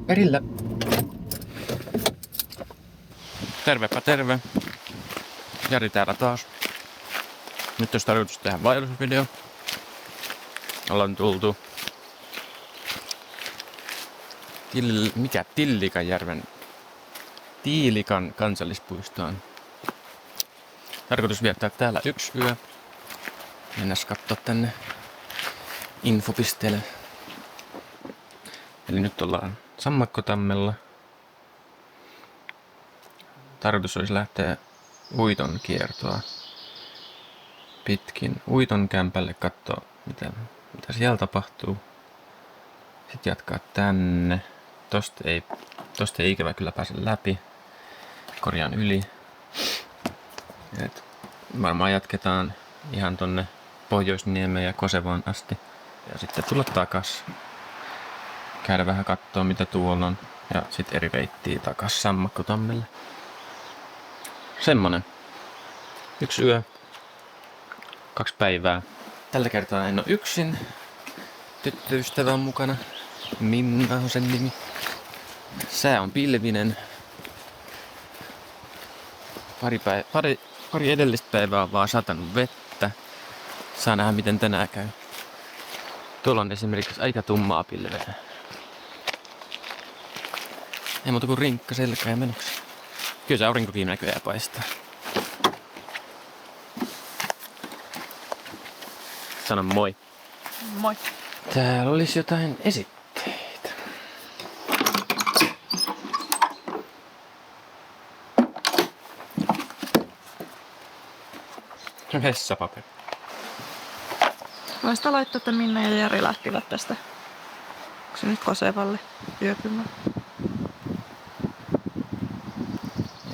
perillä. Tervepä terve. Jari täällä taas. Nyt olisi tarkoitus tehdä vaellusvideo. Ollaan tultu Tiilikan kansallispuistoon. Tarkoitus viettää täällä 1 yö. Mennäs kattoo tänne infopisteelle. Eli nyt ollaan Sammakkotammella. Tarkoitus olisi lähteä Uiton kiertoa pitkin Uiton kämpälle katsoa mitä siellä tapahtuu. Sitten jatkaa tänne. Tosta ei ikävä kyllä pääse läpi. Korjaan yli. Et varmaan jatketaan ihan tonne Pohjoisniemeen ja Kosevoon asti. Ja sitten tulla takas. Käydä vähän kattoo mitä tuolla on. Ja sitten eri reittiä takas Sammakkotammelle. Semmonen. 1 yö. 2 päivää. Tällä kertaa en oo yksin. Tyttöystävä on mukana. Minna on sen nimi. Sää on pilvinen. Pari edellistä päivää on vaan satanut vettä. Saa nähdä miten tänään käy. Tuolla on esimerkiksi aika tummaa pilveä. Ei muuta kuin rinkka selkää ja menoksi. Kyllä se aurinkokin näköjään paistaa. Sano moi. Moi. Täällä olisi jotain esitteitä. Vessapaperi. Voin sitä laittaa, että Minna ja Jari lähtivät tästä. Onko se nyt Kosevalle yöpymään?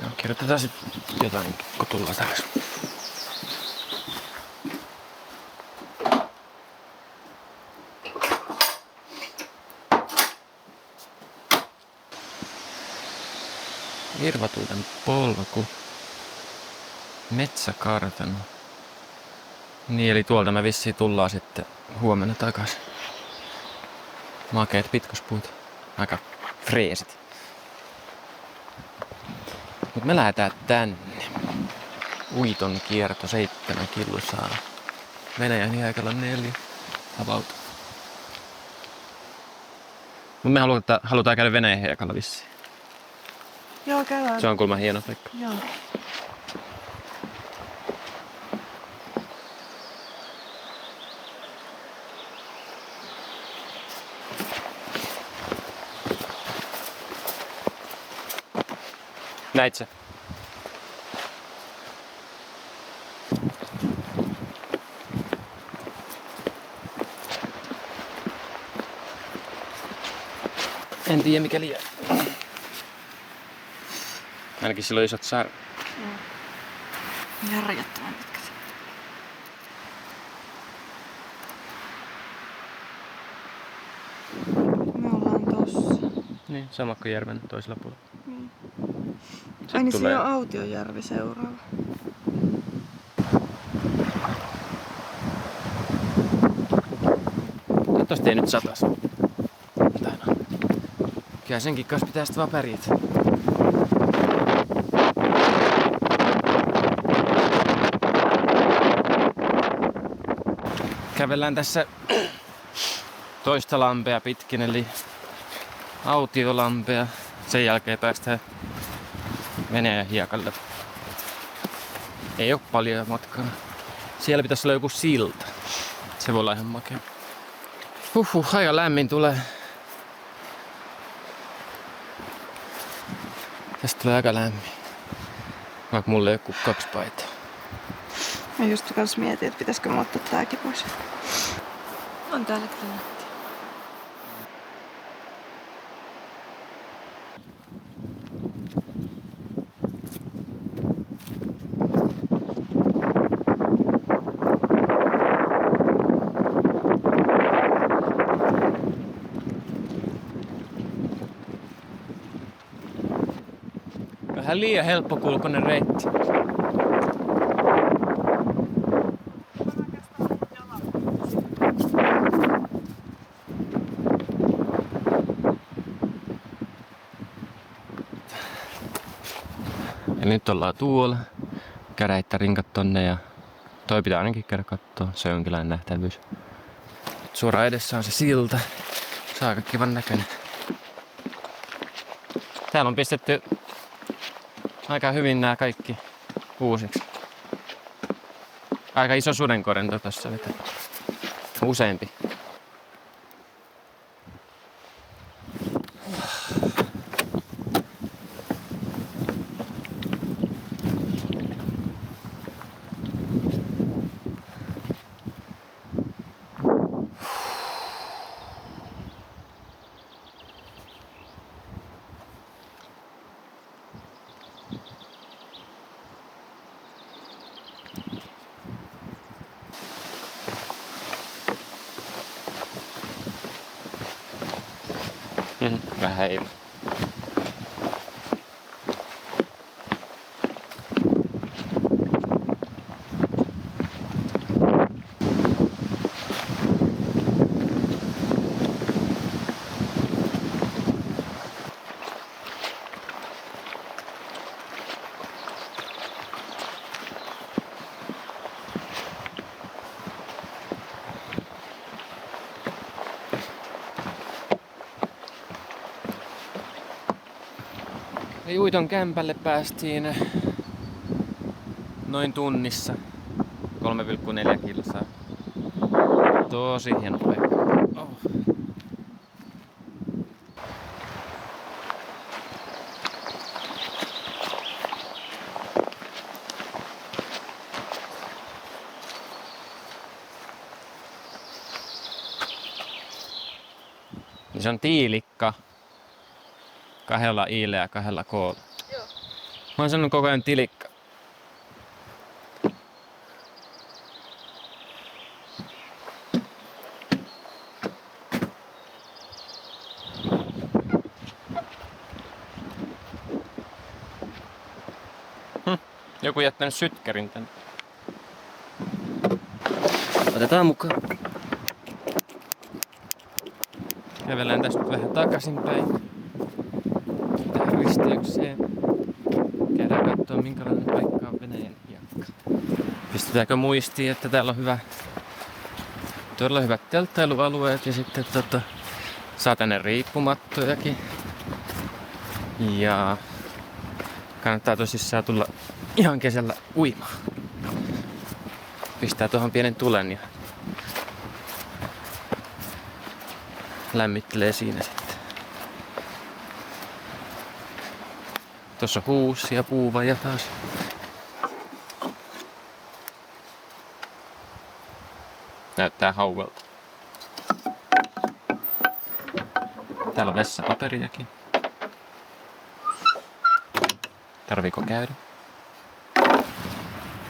Joo, kirjoitetaan sitten jotain, kun tullaan takaisin. Irvatuuden polku. Metsäkartano. Niin, eli tuolta me vissiin tullaan sitten huomenna takaisin. Makeet pitkospuut. Aika freesit. Mut me lähdetään tänne. Uiton kierto 7 kilsaa. Venäjän jääkällä 4. About. Mut me halutaan käydä Venäjän jääkällä vissiin. Joo, käydään. Se on kuulemma hieno paikka. Joo. Näit sä? En tiedä mikä liian. Ainakin sillä on isot sarvet. Järjettömän pitkät. Me ollaan tossa. Niin, Sammakkojärven toisella puolella. Niin. Sitten Ai niin tulee- siinä on Autiojärvi seuraava. Toivottavasti ei nyt satas. Kyllä senkin kanssa pitää sitten vaan pärjätä. Kävellään tässä toista lampea pitkin, eli Autiolampea. Sen jälkeen päästään Venäjän hiekalle. Ei oo paljon matkaa. Siellä pitäisi olla joku silta. Se voi olla ihan makea. Aika lämmin tulee. Tästä tulee aika lämmin. Vaikka mulla ei oo kuin 2 paitaa. Mä just kans mietin, että pitäisikö mä ottaa tääkin pois. On täällä kyllä. Vähän liian helppokulkuinen reitti. Eli nyt ollaan tuolla. Käräittä rinkat tonne ja toi pitää ainakin käydä kattoo. Se on jonkinlainen nähtävyys. Suoraan edessä on se silta. Se on aika kivan näköinen. Täällä on pistetty aika hyvin nämä kaikki uusiksi. Aika iso sudenkorento tossa vetää. Useampi. Vähän ei. Eli Uiton kämpälle päästiin noin tunnissa. 3,4 kilsaa. Tosi hieno paikka. Oh. Se on Tiilikka. 2 iillä ja 2 koolla. Joo. Mä oon sanonut koko ajan Tilikka. Joku jättänyt sytkärin tänne. Otetaan mukaan. Kävellään tästä vähän takaisinpäin. Tähän risteykseen. Käydään katsoa minkälainen paikka on Venäjän hiekka. Pistetäänkö muistiin, että täällä on todella hyvät telttailualueet ja sitten saa tänne riippumattojakin. Ja kannattaa tosissaan tulla ihan kesällä uimaan. Pistää tuohon pienen tulen ja lämmittelee siinä sitten. Tuossa on huussi ja puuvaja taas. Näyttää hauelta. Täällä on vessapaperiakin. Tarviiko käydä?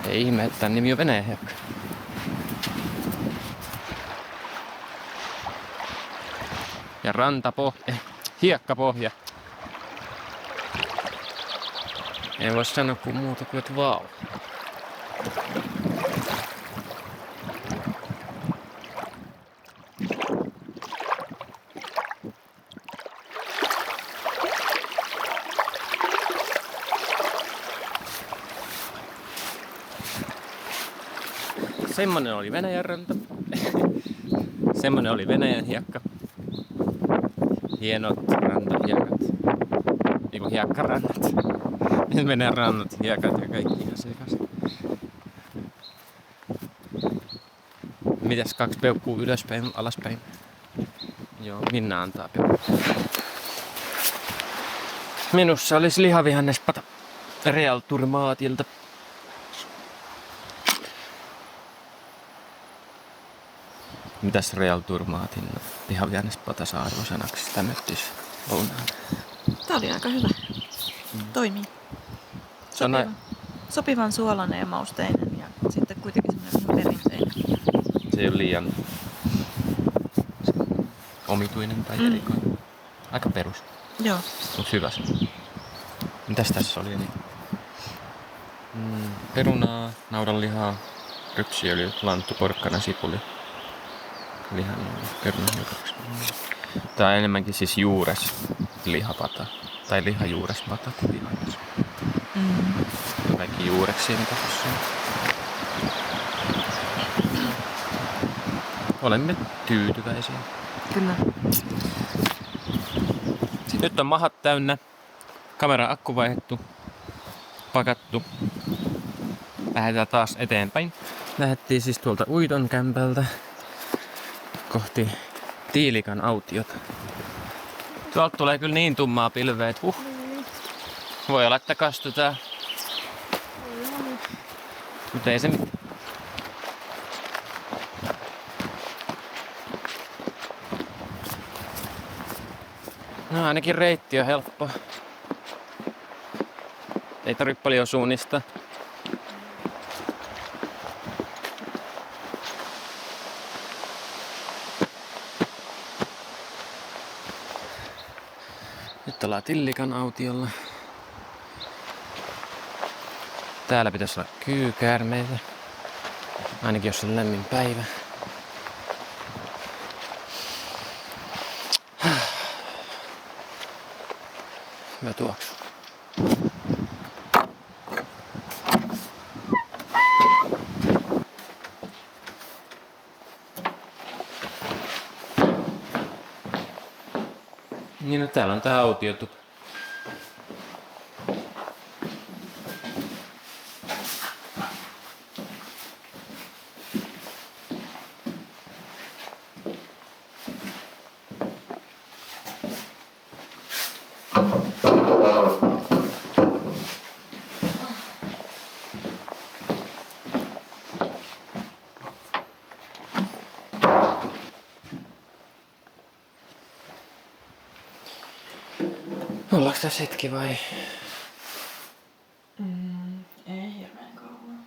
Ei ihme, että tämän nimi on Venäjän hiekka. Ja hiekkapohja. Ei voi sanoa kuin muuta kuin, että vau. Semmonen oli Venäjän ranta. Semmonen oli Venäjän hiekka. Hienot rantahiekat. Eiku hiekkarannat. Venäjän rannat, hiekat ja kaikki ihan sekaisin. Mitäs 2 peukkuu ylöspäin, alaspäin? Joo, Minna antaa peukkuu. Minussa olisi lihavihannespata Realturmaatilta. Mitäs Realturmaatin lihavihannespata saa arvosanaksi tämmöttis lounaan? Tää oli aika hyvä. Toimii. Sopivan suolainen ja mausteinen ja sitten kuitenkin semmoinen perinteinen. Se ei ole liian omituinen tai erikoinen. Aika perus. Joo. Mut hyvä se. Mitäs tässä oli? Perunaa, naudanlihaa, rypsiöljy, lanttu, porkkana, sipuli. Lihan perunahiukaksi. Tää on enemmänkin siis juures lihapata. Tai lihajuurespata kuin vihannes. Kaikki juureksia, mitä tuossa on. Olemme tyytyväisiä. Kyllä. Nyt on mahat täynnä. Kameran akku vaihdettu. Pakattu. Lähdetään taas eteenpäin. Lähdettiin siis tuolta Uiton kämpältä kohti Tiilikan autiota. Tuolta tulee kyllä niin tummaa pilveä, että voi olla, että kastutaan. Mutta ei se mitään. No ainakin reitti on helppo. Ei tarvitse paljon suunnistaa. Nyt ollaan Tillikan autiolla. Täällä pitäisi olla kyykäärmeitä. Ainakin jos on lämmin päivä. Hyvä tuoksu. Niin no täällä on tää autiotupa. Ollaanko tässä hetki vai? Ei hirveän kauan.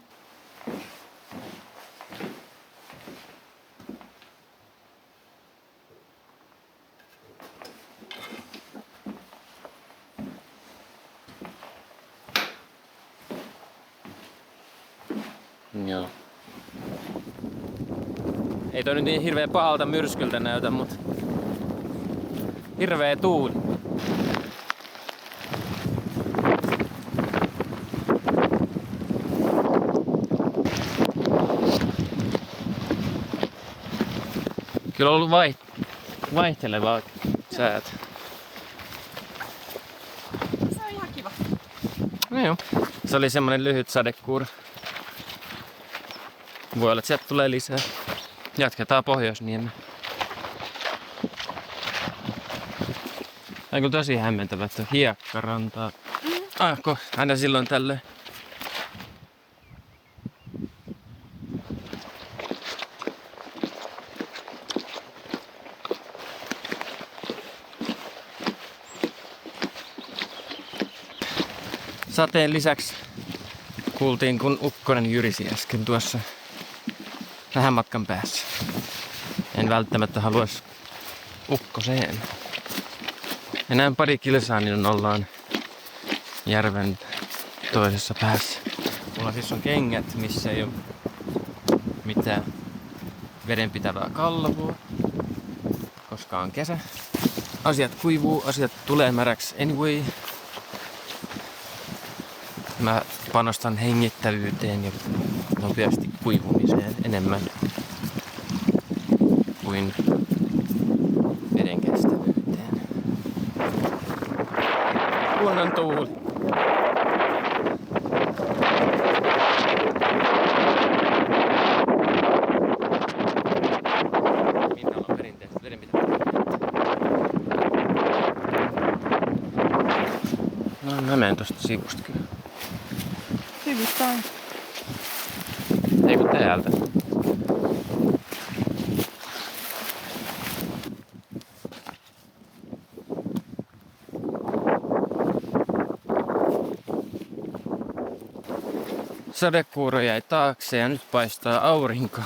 Joo. Ei toi nyt niin hirveän pahalta myrskyltä näytä, mut hirveä tuuli. Kyllä on ollut vaihtelevaa säät. Se on ihan kiva. No joo. Se oli semmonen lyhyt sadekuuro. Voi olla, että sieltä tulee lisää. Jatketaan Pohjoisniemeen. Tää on kyllä tosi hämmentävä, että on hiekkarantaa. Aina silloin tällöin. Sateen lisäksi kuultiin, kun ukkonen jyrisi äsken tuossa vähän matkan päässä. En välttämättä haluaisi ukkoseen. Enää pari kilsaa, niin ollaan järven toisessa päässä. Mulla siis on kengät, missä ei ole mitään vedenpitävää kalvoa, koska on kesä. Asiat kuivuu, asiat tulee märäksi anyway. Mä panostan hengittävyyteen ja nopeasti kuivumiseen enemmän kuin veden kestävyyteen. Luonnon tuuli. Minnalla on perinteiset vedenpitävät. No mä menen tosta sivusta kyllä. Sivuttaen. Ei kun täältä. Sadekuuro jäi taakse ja nyt paistaa aurinko.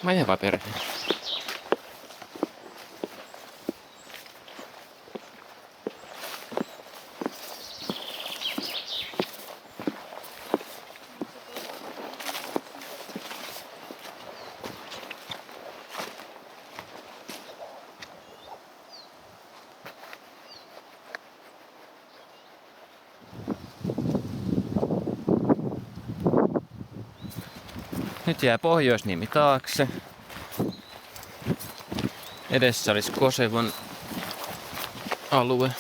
Majava perhe. Nyt jää Pohjoisniemi taakse. Edessä olisi Kosevan alue.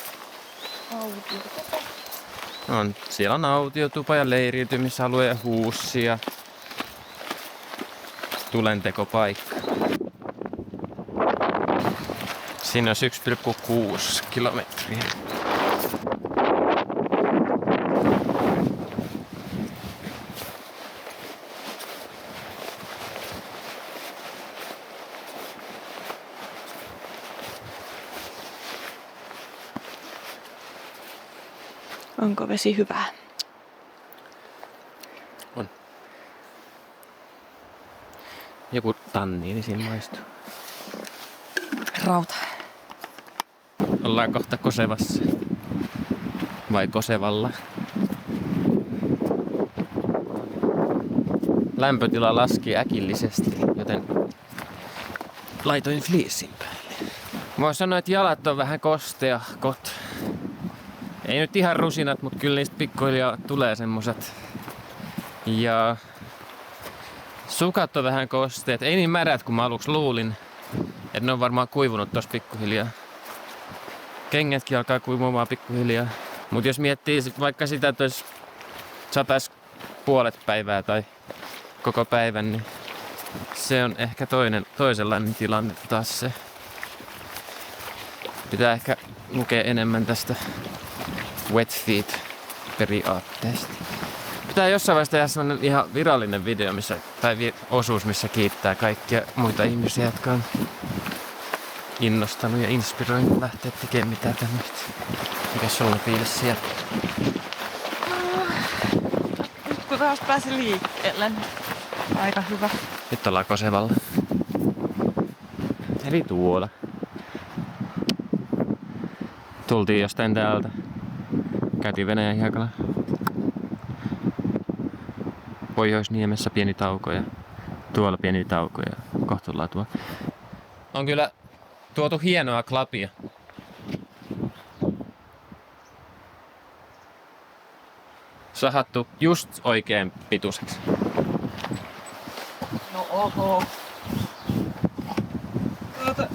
Siellä on autiotupa ja leiriytymisalue ja huussi ja tulentekopaikka. Siinä olisi 1,6 kilometriä. Onko vesi hyvää? On. Joku tanniini siinä maistuu. Rauta. Ollaan kohta Kosevassa. Vai Kosevalla. Lämpötila laski äkillisesti, joten laitoin fleecin päälle. Voin sanoa, että jalat on vähän kosteahkot. Ei nyt ihan rusinat, mutta kyllä niistä pikkuhiljaa tulee semmoset. Ja sukat on vähän kosteet. Ei niin märät kuin mä aluksi luulin. Että ne on varmaan kuivunut tossa pikkuhiljaa. Kengätkin alkaa kuivumaan pikkuhiljaa. Mut jos miettii vaikka sitä, että satais puolet päivää tai koko päivän, niin se on ehkä toisenlainen tilanne taas se. Pitää ehkä lukea enemmän tästä wet feet periaatteesta. Pitää jossain vaiheessa tehdä sellainen ihan virallinen video, tai osuus, missä kiittää kaikkia muita ihmisiä, jotka on innostanut ja inspiroinut lähteä tekemään mitään tämmöistä. Mikäs sulla on fiilis siellä? Nyt kun taas pääsi liikkeelle, niin aika hyvä. Nyt ollaan Kosevalla. Eli tuolla. Tultiin jostain täältä. Käytiin Venäjän hiekalla. Pohjoisniemessä pieni tauko ja tuolla pieni tauko ja kohta ollaan tuolla. On kyllä tuotu hienoa klapia. Sahattu just oikein pituiseksi. No oho.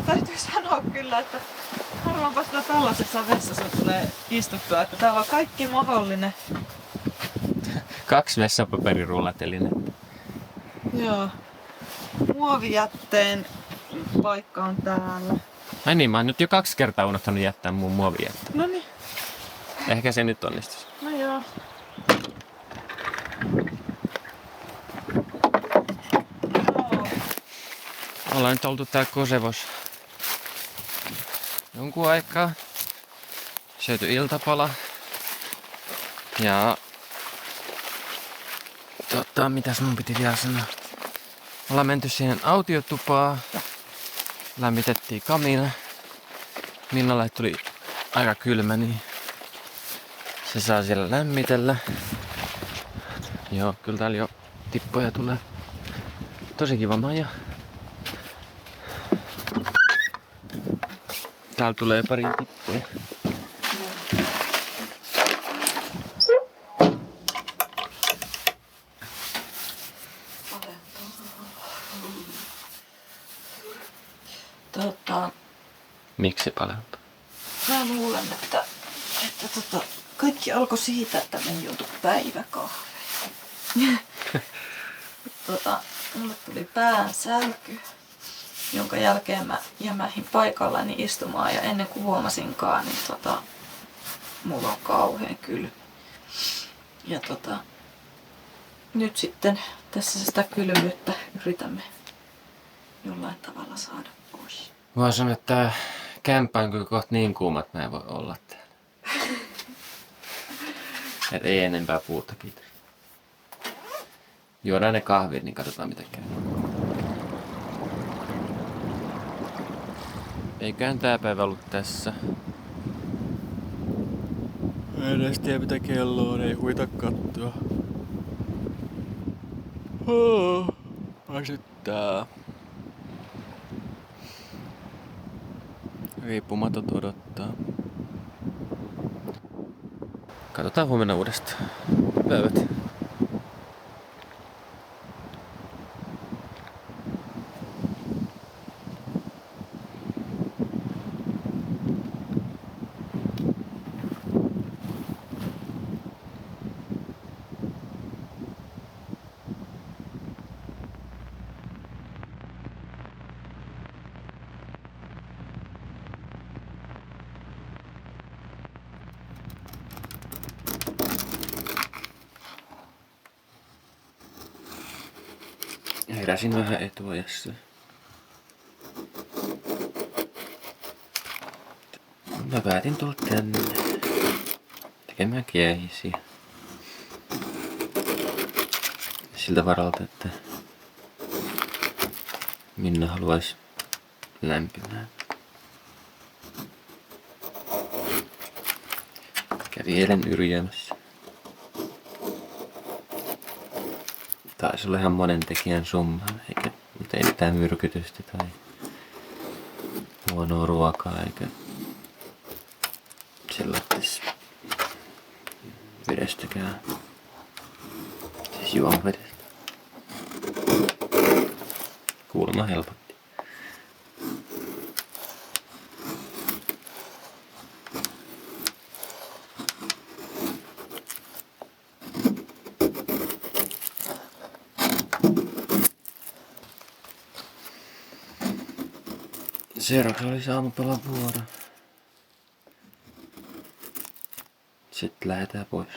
Täytyy sanoa kyllä, että harvaanpa sitä tällaisessa vessassa tulee istuttua, että täällä on kaikki mahdollinen. 2 vessapaperirullatelinettä. Joo. Muovijätteen paikka on täällä. Ai niin, mä oon nyt jo 2 kertaa unohtanut jättää mun muovijättä. Noniin. Ehkä se nyt onnistus. No joo. Ollaan nyt oltu täällä Kosevossa jonkun aikaa. Syöty iltapala. Ja mitäs mun piti vielä sanoa? Ollaan menty siihen autiotupaan. Lämmitettiin kamina. Minnalle tuli aika kylmä, niin se saa siellä lämmitellä. Joo, kyllä täällä jo tippoja tulee. Tosi kiva maja. Täällä tulee pari tippuja. Miksi palentaa? Mä luulen, että kaikki alkoi siitä, että me joutui päiväkahveen. Mulle tuli päänsärky, jonka jälkeen mä jämähin paikallani istumaan ja ennen kuin huomasinkaan, niin mulla on kauhean kylmä. Ja nyt sitten tässä sitä kylmyyttä yritämme jollain tavalla saada pois. Mä sanon, että tää kämppä on kyllä kohta niin kuuma, että mä en voi olla täällä. Et ei enempää puuta, kiitos. Juodaan ne kahvit, niin katsotaan mitä käy. Eiköhän tää päivä ollut tässä. En edes tiedä mitä kello on, ei huita kattoa. Väsyttää. Riippumatot odottaa. Katsotaan huomenna uudestaan. Päivät. Heräsin vähän etuajassa. Mä päätin tulla tänne tekemään kiehisiä. Siltä varalta, että Minna haluaisi lämpimään. Kävi eilen yrjäämässä. Taisi olla ihan monen tekijän summa, mutta ei mitään myrkytystä tai huonoa ruokaa eikä sellaisessa vedestäkään. Siis juomavedestä. Kuulemma helpotti. Seuraavaksi oli aamupalan vuoro. Sitten lähdetään pois.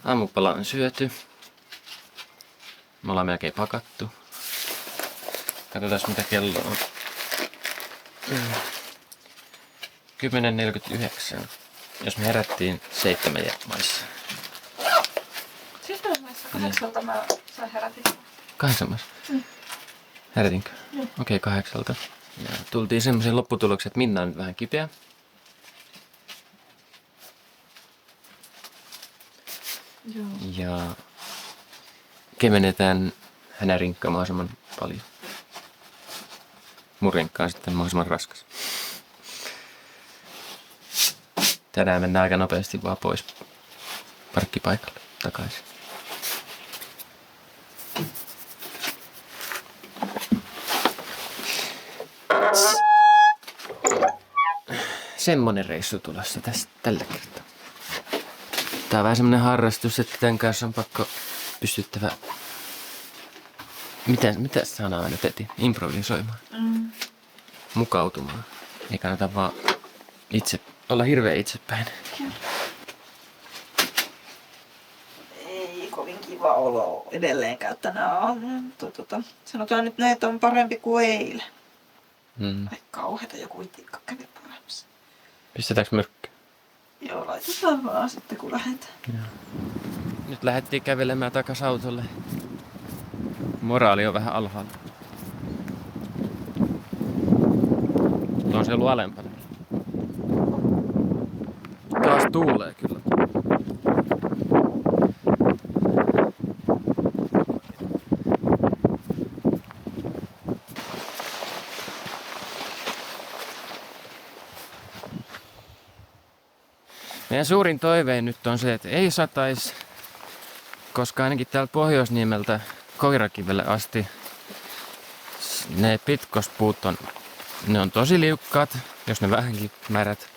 Aamupala on syöty. Me ollaan melkein pakattu. Katsotaan mitä kello on. 10.49. Jos me herättiin 7 maissa. 7 maissa 8 mä herätin. 8 maissa? Herätinkö? Okei, 8. Ja tultiin semmoisen lopputulokseen, että Minna on nyt vähän kipeä. Joo. Ja kevennetään hänen rinkkaa mahdollisimman paljon. Mun rinkka on sitten mahdollisimman raskas. Tänään mennään aika nopeasti vaan pois parkkipaikalle takaisin. Semmonen reissu tulossa tällä kertaa. Tää on vähän semmonen harrastus, että tän kanssa on pakko pystyttävä... Mitä sanaa nyt etin? Improvisoimaan. Mukautumaan. Ei kannata vaan olla hirveä itsepäin. Ei kovin kiva olo edelleenkään tänä aamuna. Sanotaan nyt näin, että on parempi kuin eilen. Ai kauheeta, joku itikka kävi paremmassa. Pistetäänkö myrkkyä? Joo, laitetaan vaan sitten kun lähdetään. Nyt lähdettiin kävelemään takas autolle. Moraali on vähän alhaalla. On se ollut alempana. Taas tuulee kyllä. Meidän suurin toive nyt on se, että ei sataisi, koska ainakin täältä Pohjoisniemeltä Koirakivelle asti ne pitkospuut ne on tosi liukkaat, jos ne vähänkin märät,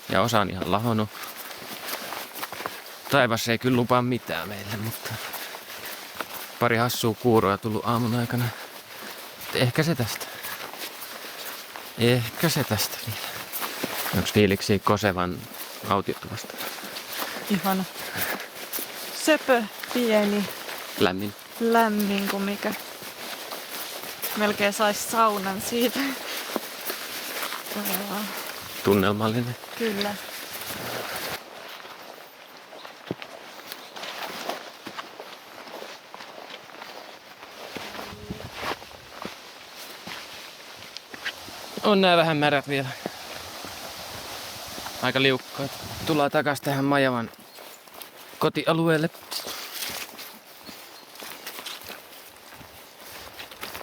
ja osa on ihan lahonnut. Taivas ei kyllä lupaa mitään meille, mutta pari hassua kuuroa tullut aamun aikana. Ehkä se tästä. Ehkä se tästä vielä. Onks fiiliksi Kosevan autiotuvasta? Ihana. Söpö, pieni, Lämmin. kuin mikä. Melkein sais saunan siitä. Tunnelmallinen. Kyllä. On nää vähän märät vielä. Aika liukkaat. Tullaan takas tähän Majavan kotialueelle.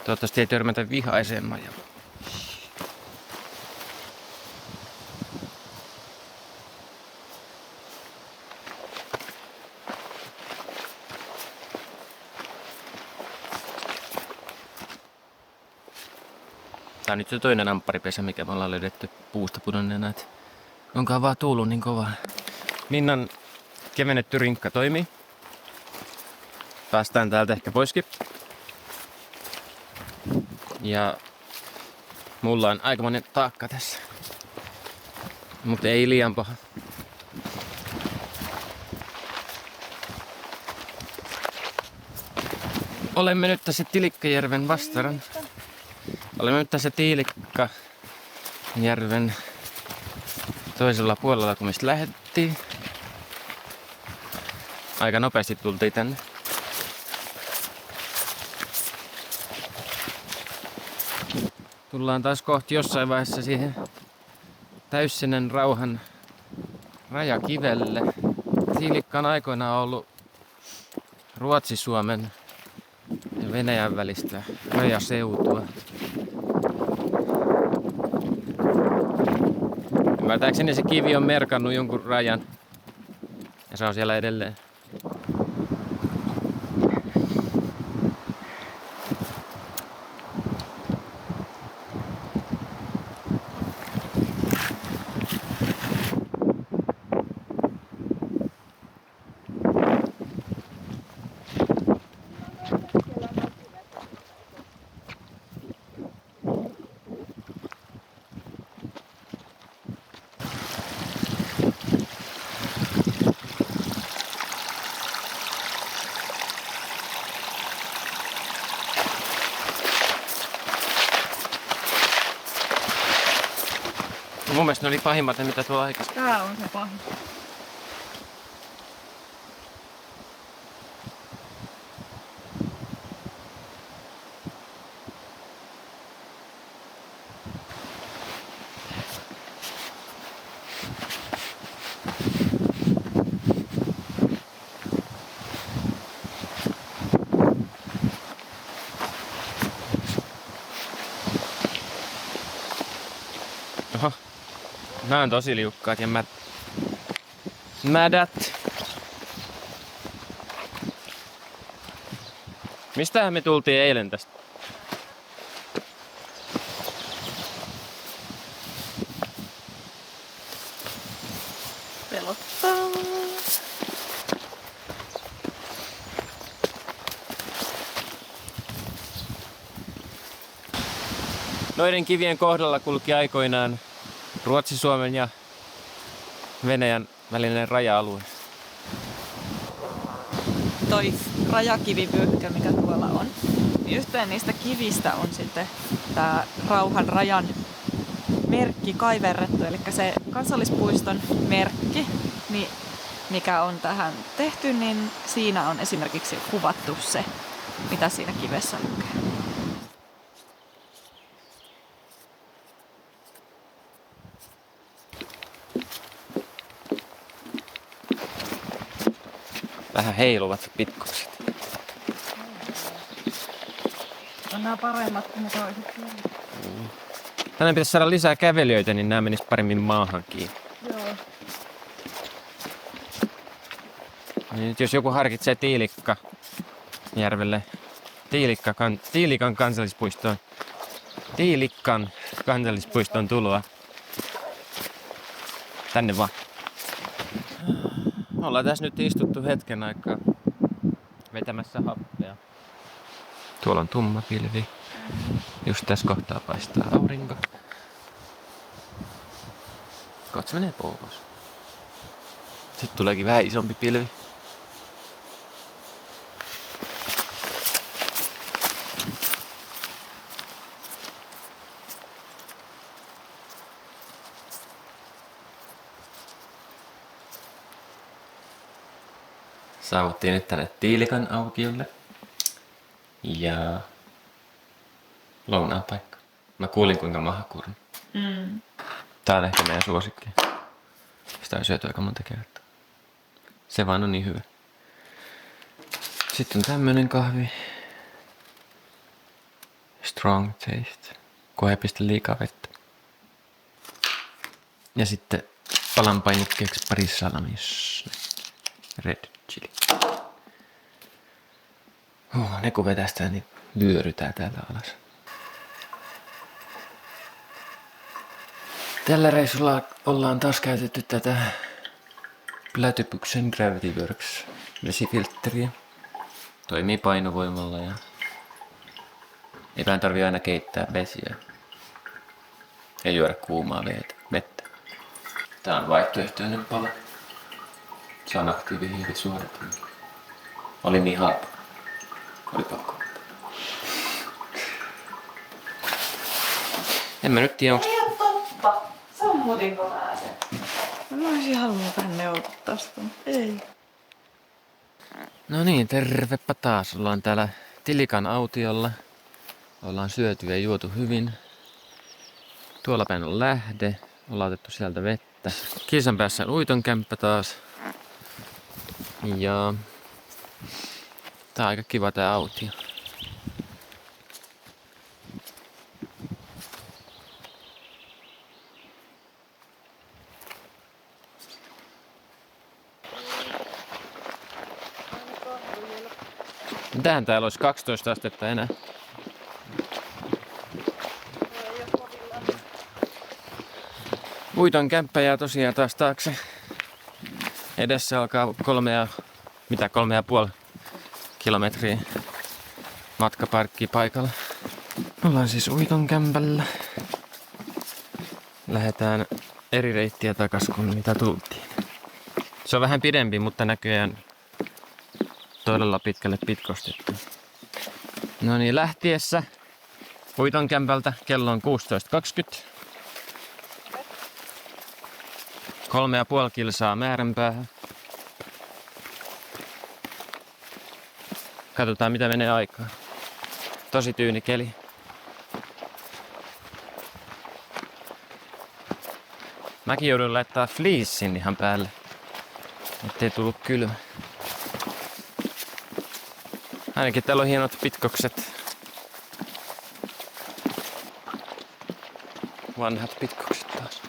Toivottavasti ei törmätä vihaiseen Majavaan. Tää on nyt se toinen ampparipesä, mikä me ollaan löydetty puusta pudonneena. Onkaan vaan tuullut niin kovaa. Minnan kevennetty rinkka toimii. Päästään täältä ehkä poiskin. Ja mulla on aikamoinen taakka tässä. Mutta ei liian paha. Olemme nyt tässä Tilikkajärven vastaran. Olemme nyt tässä Tiilikkajärven toisella puolella, kun mistä lähdettiin. Aika nopeasti tultiin tänne. Tullaan taas kohti jossain vaiheessa siihen Täyssenen rauhan rajakivelle. Tiilikka on aikoinaan ollut Ruotsi-Suomen ja Venäjän välistä rajaseutua. Ymmärtääkseni se kivi on merkannut jonkun rajan ja se on siellä edelleen. Mun mielestä ne oli pahimmat, mitä tuolla aikaisemmin. Tää on se pahin. Oho. Nää on tosi liukkaat ja mädät. Mistähän me tultiin eilen tästä? Pelottaa. Noiden kivien kohdalla kulki aikoinaan Ruotsi-Suomen ja Venäjän välinen raja-alue. Toi rajakivivyöhyke, mikä tuolla on, niin yhteen niistä kivistä on sitten tää rauhan rajan merkki kaiverrettu, eli se kansallispuiston merkki, niin mikä on tähän tehty, niin siinä on esimerkiksi kuvattu se, mitä siinä kivessä lukee. Vähän heiluvat pitkukset. On nämä paremmat kuin ne toiset. Tänään pitäisi saada lisää kävelijöitä, niin nämä menis paremmin maahan kiinni. Joo. Niin nyt jos joku harkitsee Tiilikkajärvelle, Tiilikan kansallispuistoon, Tiilikkan kansallispuistoon tuloa, tänne vaan. Ollaan tässä nyt istuttu hetken aikaa vetämässä happea. Tuolla on tumma pilvi. Just tässä kohtaa paistaa aurinko. Kohta se menee pois. Sitten tuleekin vähän isompi pilvi. Saavuttiin nyt tänne Tiilikan aukiolle. Ja lounaan paikka. Mä kuulin kuinka maha kurni. Tää on ehkä meidän suosikki. Sitä on syöty aika monta kertaa. Se vaan on niin hyvä. Sitten on tämmönen kahvi. Strong taste. Kun ei pistä liikaa vettä. Ja sitten palan painikkeeksi pari salamis. Red chili. Ne kun vetästään, niin vyörytään täältä alas. Tällä reissulla ollaan taas käytetty tätä Platypuksen Gravity Works vesifiltteriä. Toimii painovoimalla ja eipä tarvii aina keittää vesiä ja juoda kuumaa vettä. Tää on vaihtoehtoinen pala. Saan aktiivihiiret suodattua. Oli niin halpa. Oli pakko. En mä nyt tiedä, onks... Ei oo totta! Sammutinko mä sen? Mä olisin halunnut tänne olla tästä, mutta ei. No niin, tervepä taas. Ollaan täällä Tilikan autiolla. Ollaan syöty ja juotu hyvin. Tuolla päin on lähde. Ollaan otettu sieltä vettä. Kilsan päässä on uitonkämppä taas. Ja... tää on aika kiva tää autio. Mitähän täällä olisi 12 astetta enää? Uiton kämppä jää tosiaan taas taakse. Edessä alkaa 3,5 kilometriä matkaparkki paikalla. Ollaan siis Uiton kämpällä. Lähdetään eri reittiä takas kuin mitä tultiin. Se on vähän pidempi, mutta näköjään todella pitkälle pitkostettu. No niin, lähtiessä Uiton kämpältä kello on 16.20. 3,5 kilsaa määränpäähän. Katsotaan mitä menee aikaa. Tosi tyyni keli. Mäkin joudun laittaa fleecein ihan päälle, ettei tullut kylmä. Ainakin täällä on hienot pitkokset. Vanhat pitkokset taas.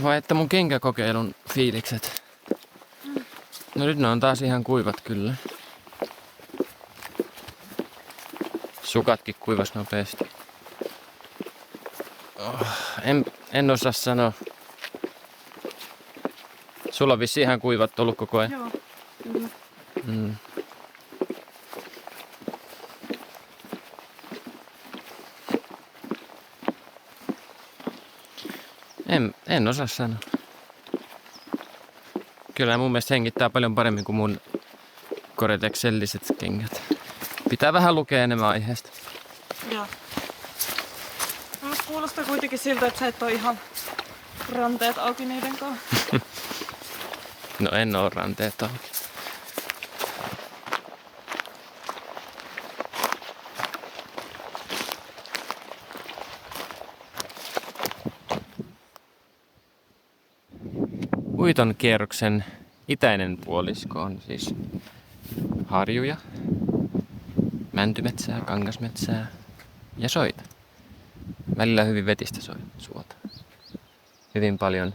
Vai että mun kenkäkokeilun fiilikset. No nyt ne on taas ihan kuivat kyllä. Sukatkin kuivas nopeasti. En osaa sanoa. Sulla on vissiin ihan kuivat ollut koko ajan. Joo, kyllä. En osaa sanoa. Kyllä mun mielestä hengittää paljon paremmin kuin mun Gore-Texelliset kengät. Pitää vähän lukea enemmän aiheesta. Joo. No, kuulostaa kuitenkin siltä, että sä et ole ihan ranteet auki niiden kanssa. No en oo ranteet auki. Uiton kierroksen itäinen puolisko on siis harjuja, mäntymetsää, kangasmetsää ja soita. Välillä hyvin vetistä suota. Hyvin paljon...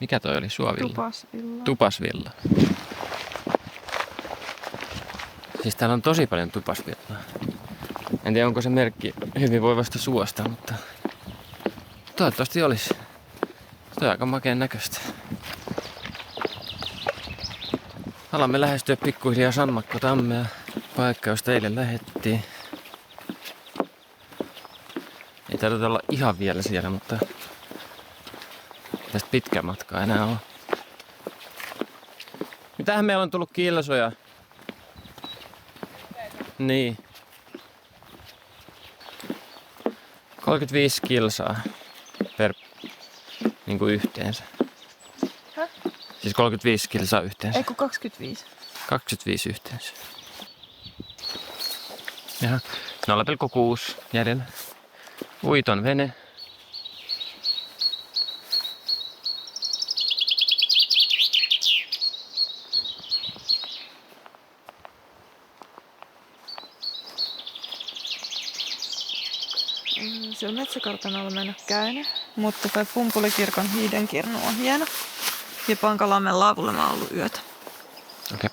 Mikä toi oli? Suovilla? Tupasvilla. Tupasvilla. Siis täällä on tosi paljon tupasvillaa. En tiedä onko se merkki hyvinvoivasta suosta, mutta toivottavasti olisi. Tuo on aika makeen näköistä. Alamme lähestyä pikkuhiljaa Sanmakko-tammea, paikka josta eilen lähettiin. Ei täytyy olla ihan vielä siellä, mutta tästä pitkä matka enää on. Mitähän meillä on tullut kilsoja? Niin. 35 kilsaa per niinku yhteensä. Häh? Siis 35 kilsaa yhteensä. Eiku 25. 25 yhteensä. Jaha, 0,6 jäljellä. Uiton vene. Se on Metsäkartanalmen käynyt, mutta toi Pumpulikirkon hiidenkirnu on hieno. Ja Pankalammen laavulla mä oon ollut yötä. Okei.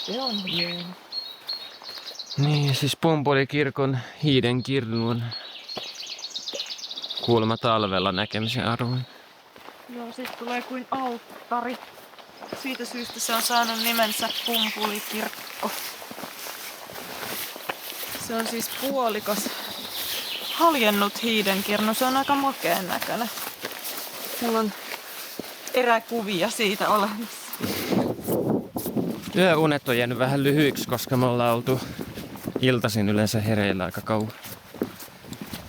Se on hieno. Niin, siis Pumpulikirkon hiidenkirnu on kuulemma talvella näkemisen arvoinen. Joo, sit tulee kuin alttari. Siitä syystä se on saanut nimensä Pumpulikirkko. Se on siis puolikas haljennut hiidenkirnu. Se on aika makeen näköinen. Mulla on eräkuvia siitä olemassa. Yöunet on jäänyt vähän lyhyiksi, koska me ollaan oltu iltaisin yleensä hereillä aika kauan.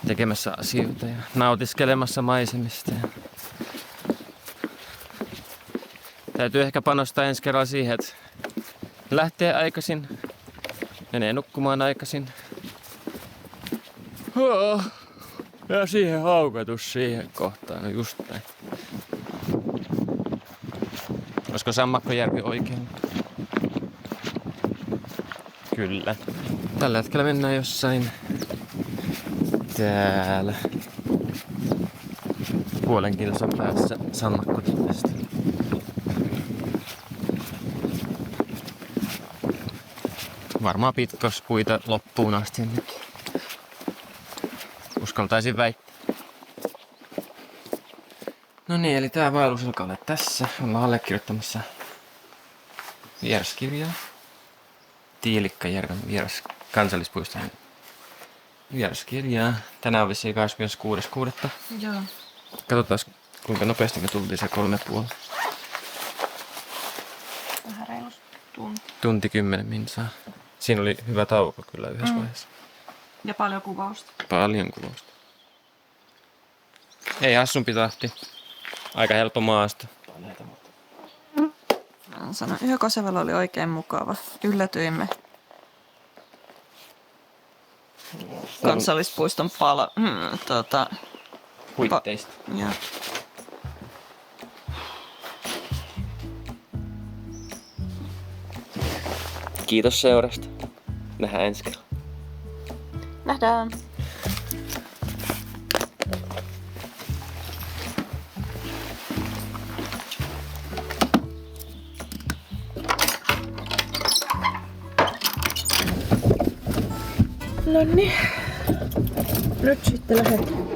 Tekemässä asioita ja nautiskelemassa maisemista. Täytyy ehkä panostaa ensi kerralla siihen, että lähtee aikaisin, menee nukkumaan aikaisin. Ja siihen haukatus siihen kohtaan, no just näin. Olisiko Sammakkojärvi oikein? Kyllä. Tällä hetkellä mennään jossain täällä puolen kilsan päässä Sammakkotipestä. Varmaan pitkospuita loppuun asti nyt. Uskaltaisin väittää. No niin, eli tää vaellus alkaa olla tässä. Ollaan allekirjoittamassa vieraskirjaa. Tiilikkajärven kansallispuiston vieraskirjaa. Tänään on vissiin 26.6. Joo. Katsotaan kuinka nopeasti me tultiin se 3,5. Vähän reilusti tunti. Tunti 10 minsaa. Siinä oli hyvä tauko kyllä yhdessä vaiheessa. Ja paljon kuvausta. Paljon kuvausta. Ei hassumpi tahti. Aika helppo maasto. Mä sanon, Yökosevalla oli oikein mukava. Yllätyimme kansallispuiston Huitteista. Joo. Kiitos seurasta. Nähdään ensi kerralla. Nähdään. Noniin. Nyt sitten lähdetään.